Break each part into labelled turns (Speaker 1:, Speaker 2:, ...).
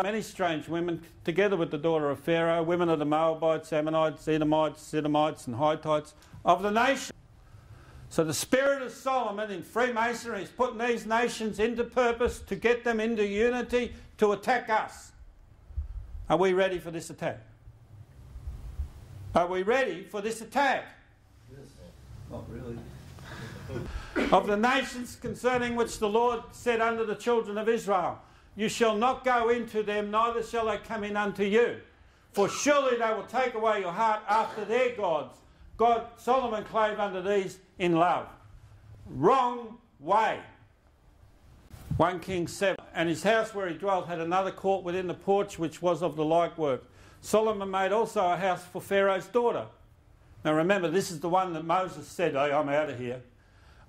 Speaker 1: many strange women, together with the daughter of Pharaoh, women of the Moabites, Ammonites, Edomites, Sidonites and Hittites of the nation. So the spirit of Solomon in Freemasonry is putting these nations into purpose to get them into unity to attack us. Are we ready for this attack? Are we ready for this attack?
Speaker 2: Yes. Not really.
Speaker 1: Of the nations concerning which the Lord said unto the children of Israel, you shall not go into them, neither shall they come in unto you. For surely they will take away your heart after their gods. Solomon clave unto these in love. Wrong way. 1 Kings 7. And his house where he dwelt had another court within the porch, which was of the like work. Solomon made also a house for Pharaoh's daughter. Now remember, this is the one that Moses said, hey, I'm out of here.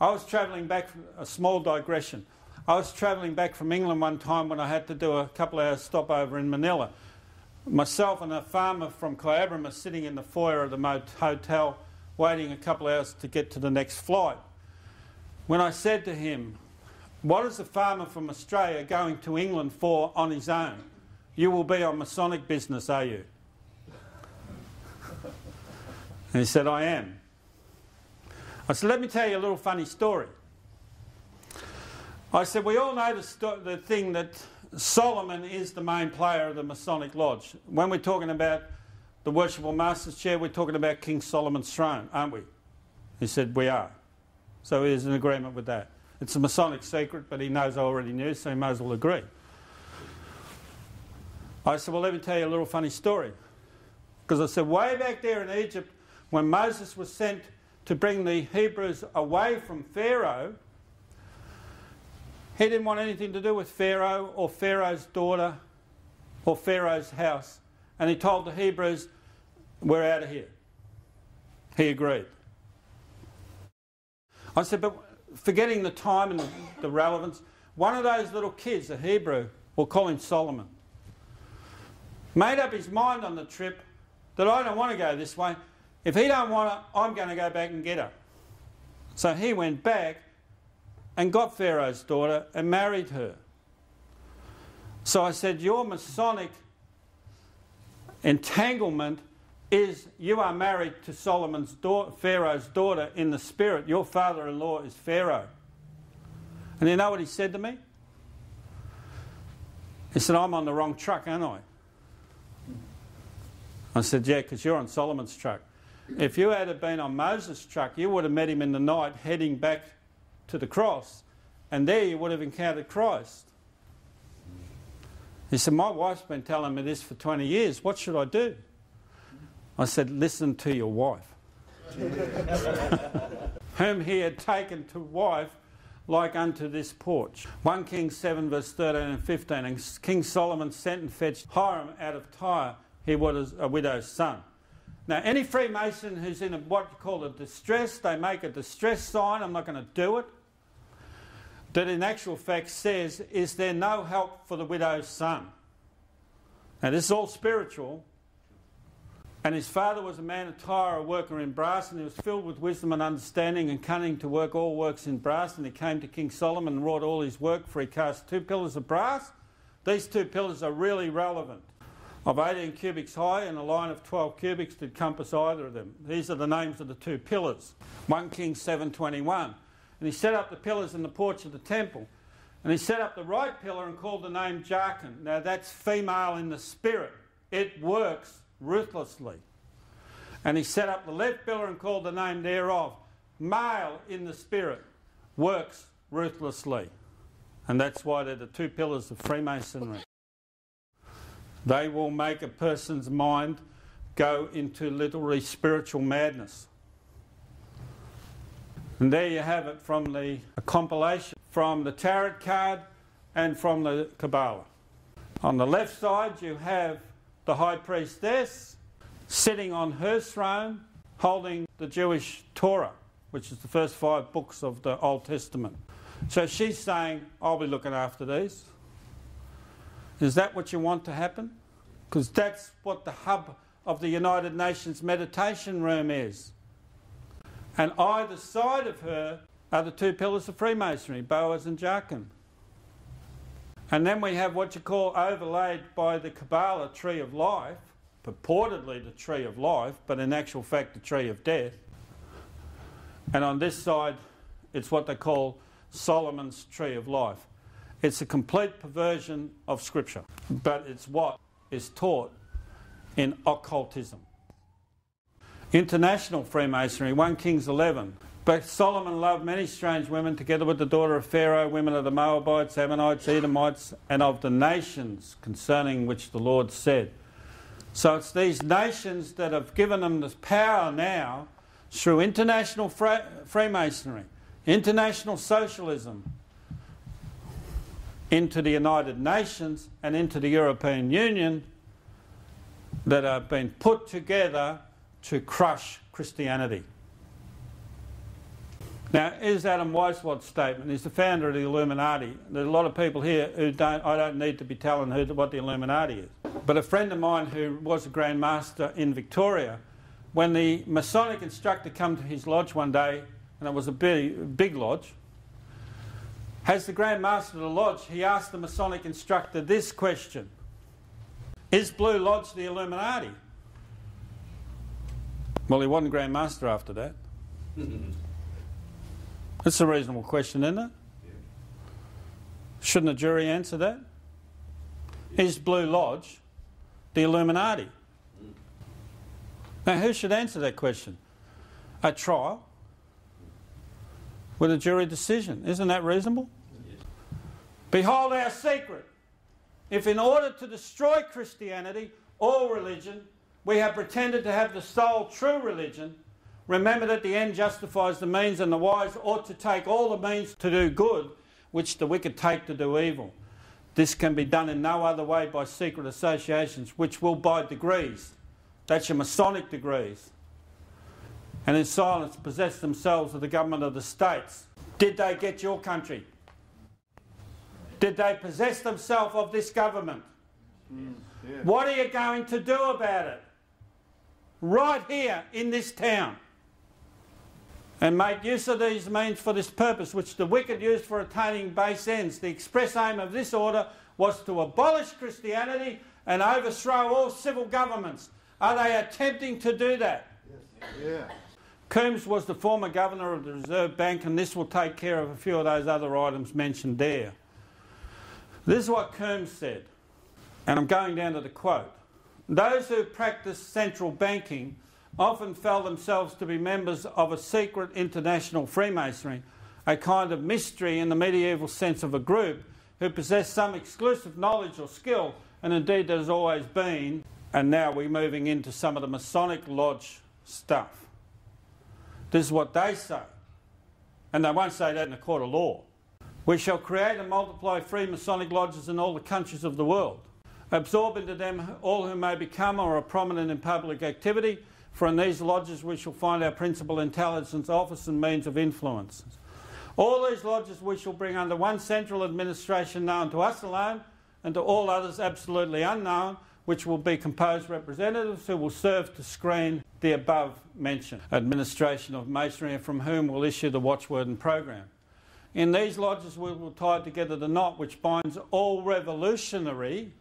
Speaker 1: I was travelling back, from a small digression. I was travelling back from England one time when I had to do a couple of hours stopover in Manila. Myself and a farmer from Kyabram are sitting in the foyer of the hotel waiting a couple of hours to get to the next flight. When I said to him, what is a farmer from Australia going to England for on his own? You will be on Masonic business, are you? And he said, I am. I said, let me tell you a little funny story. I said, we all know the thing that Solomon is the main player of the Masonic Lodge. When we're talking about the Worshipful Master's Chair, we're talking about King Solomon's throne, aren't we? He said, we are. So he is in agreement with that. It's a Masonic secret, but he knows I already knew, so he might as well agree. I said, well, let me tell you a little funny story. Because I said, way back there in Egypt, when Moses was sent to bring the Hebrews away from Pharaoh, he didn't want anything to do with Pharaoh or Pharaoh's daughter or Pharaoh's house. And he told the Hebrews, we're out of here. He agreed. I said, but forgetting the time and the relevance, one of those little kids, a Hebrew, we'll call him Solomon, made up his mind on the trip that I don't want to go this way. If he don't want it, I'm going to go back and get her. So he went back and got Pharaoh's daughter and married her. So I said, your Masonic entanglement is you are married to Pharaoh's daughter in the spirit. Your father-in-law is Pharaoh. And you know what he said to me? He said, I'm on the wrong truck, aren't I? I said, yeah, because you're on Solomon's truck. If you had been on Moses' truck, you would have met him in the night heading back to the cross, and there you would have encountered Christ. He said, my wife's been telling me this for 20 years. What should I do? I said, listen to your wife. Whom he had taken to wife like unto this porch. 1 Kings 7 verse 13 and 15. And King Solomon sent and fetched Hiram out of Tyre. He was a widow's son. Now, any Freemason who's in what you call a distress, they make a distress sign. I'm not going to do it. That in actual fact says, is there no help for the widow's son? Now, this is all spiritual. And his father was a man of Tyre, a worker in brass, and he was filled with wisdom and understanding and cunning to work all works in brass. And he came to King Solomon and wrought all his work, for he cast 2 pillars of brass. These 2 pillars are really relevant. Of 18 cubits high, and a line of 12 cubits did compass either of them. These are the names of the 2 pillars. 1 Kings 7:21. And he set up the pillars in the porch of the temple. And he set up the right pillar and called the name Jachin. Now that's female in the spirit. It works ruthlessly. And he set up the left pillar and called the name thereof. Male in the spirit. Works ruthlessly. And that's why they're the 2 pillars of Freemasonry. They will make a person's mind go into literally spiritual madness. And there you have it from a compilation from the Tarot card and from the Kabbalah. On the left side you have the High Priestess sitting on her throne holding the Jewish Torah, which is the first 5 books of the Old Testament. So she's saying, I'll be looking after these. Is that what you want to happen? Because that's what the hub of the United Nations meditation room is. And either side of her are the 2 pillars of Freemasonry, Boaz and Jachin. And then we have what you call overlaid by the Kabbalah tree of life, purportedly the tree of life, but in actual fact the tree of death. And on this side, it's what they call Solomon's tree of life. It's a complete perversion of Scripture, but it's what is taught in occultism. International Freemasonry, 1 Kings 11. But Solomon loved many strange women, together with the daughter of Pharaoh, women of the Moabites, Ammonites, Edomites, and of the nations concerning which the Lord said. So it's these nations that have given them this power now through international Freemasonry, international socialism, into the United Nations and into the European Union, that have been put together to crush Christianity. Now, here's Adam Weiswald's statement. He's the founder of the Illuminati. There's a lot of people here who I don't need to be telling what the Illuminati is. But a friend of mine who was a Grand Master in Victoria, when the Masonic instructor came to his lodge one day, and it was a big lodge, as the Grand Master of the lodge, he asked the Masonic instructor this question: is Blue Lodge the Illuminati? Well, he wasn't Grand Master after that. That's a reasonable question, isn't it? Yeah. Shouldn't a jury answer that? Yeah. Is Blue Lodge the Illuminati? Now, who should answer that question? A trial with a jury decision. Isn't that reasonable? Yes. Behold our secret. If in order to destroy Christianity or religion, we have pretended to have the sole true religion, remember that the end justifies the means, and the wise ought to take all the means to do good, which the wicked take to do evil. This can be done in no other way by secret associations, which will by degrees, that's your Masonic degrees, and in silence possess themselves of the government of the states. Did they get your country? Did they possess themselves of this government? Yeah. What are you going to do about it? Right here in this town. And make use of these means for this purpose, which the wicked used for attaining base ends. The express aim of this order was to abolish Christianity and overthrow all civil governments. Are they attempting to do that? Yes. Yeah. Coombs was the former governor of the Reserve Bank, and this will take care of a few of those other items mentioned there. This is what Coombs said, and I'm going down to the quote. Those who practice central banking often felt themselves to be members of a secret international Freemasonry, a kind of mystery in the medieval sense of a group who possess some exclusive knowledge or skill, and indeed there has always been, and now we're moving into some of the Masonic Lodge stuff. This is what they say, and they won't say that in a court of law. We shall create and multiply free Masonic lodges in all the countries of the world. Absorb into them all who may become or are prominent in public activity, for in these lodges we shall find our principal intelligence office and means of influence. All these lodges we shall bring under one central administration known to us alone, and to all others absolutely unknown, which will be composed representatives who will serve to screen the above mentioned administration of Masonry, and from whom will issue the watchword and program. In these lodges we will tie together the knot which binds all revolutionary.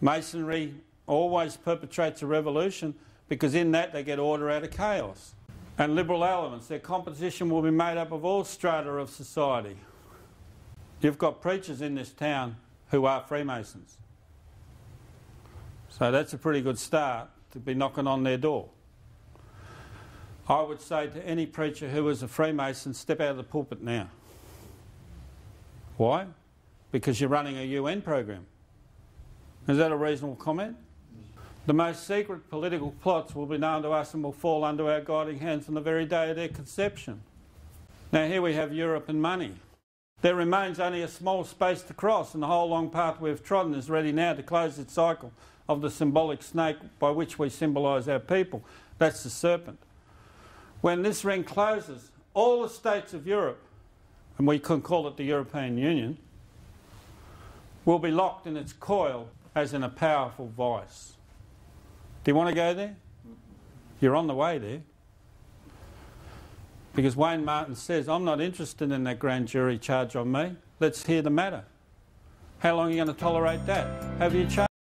Speaker 1: Masonry always perpetrates a revolution, because in that they get order out of chaos. And liberal elements, their composition will be made up of all strata of society. You've got preachers in this town who are Freemasons. So that's a pretty good start to be knocking on their door. I would say to any preacher who is a Freemason, step out of the pulpit now. Why? Because you're running a UN program. Is that a reasonable comment? The most secret political plots will be known to us and will fall under our guiding hands on the very day of their conception. Now here we have Europe and money. There remains only a small space to cross, and the whole long path we have trodden is ready now to close its cycle of the symbolic snake by which we symbolise our people. That's the serpent. When this ring closes, all the states of Europe, and we can call it the European Union, will be locked in its coil as in a powerful vice. Do you want to go there? You're on the way there. Because Wayne Martin says, I'm not interested in that grand jury charge on me. Let's hear the matter. How long are you going to tolerate that? Have you changed?